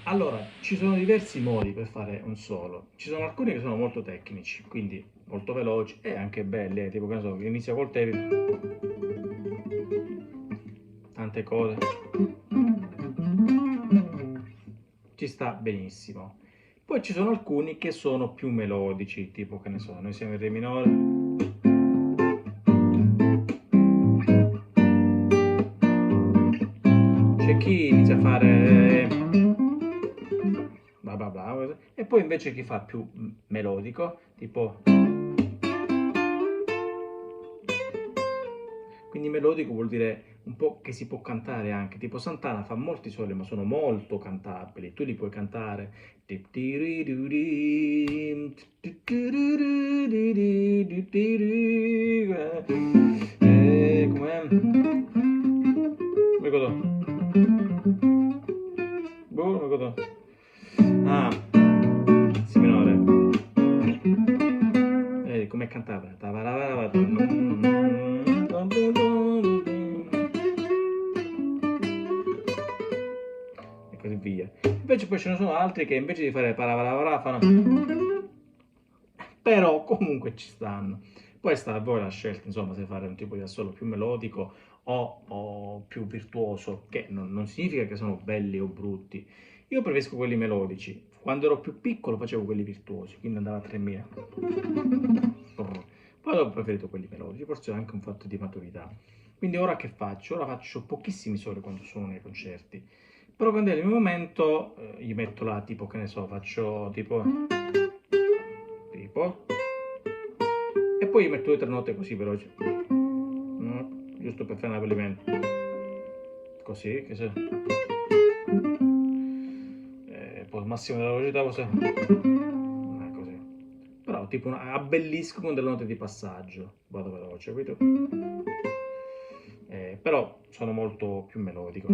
Allora, ci sono diversi modi per fare un solo. Ci sono alcuni che sono molto tecnici, quindi molto veloci e anche belli, tipo che ne so, che inizia col tapping, tante cose. Ci sta benissimo. Poi ci sono alcuni che sono più melodici, tipo che ne so, noi siamo in re minore. C'è chi inizia a fare bla bla bla, e poi invece chi fa più melodico, tipo. Quindi melodico vuol dire un po' che si può cantare anche, tipo Santana fa molti soli ma sono molto cantabili, tu li puoi cantare. Com'è? Come ricordo? Boh, non ricordo. Ah, si minore. Come cantava? E così via. Invece poi ce ne sono altri che invece di fare paravaravara fanno. Però comunque ci stanno. Poi sta a voi la scelta, insomma, se fare un tipo di assolo più melodico o più virtuoso, che non significa che sono belli o brutti. Io preferisco quelli melodici. Quando ero più piccolo facevo quelli virtuosi, quindi andava a 3000. Poi ho preferito quelli melodici, forse è anche un fatto di maturità. Quindi ora che faccio? Ora faccio pochissimi soli quando sono nei concerti. Però quando è il mio momento, gli metto là, tipo, che ne so, faccio tipo, e poi gli metto 2 o 3 note così veloci. Giusto per fare un avvolgimento. Così, che se. Poi al massimo della velocità cos'è? Così. Però tipo abbellisco con delle note di passaggio. Vado veloce, capito? Però sono molto più melodico.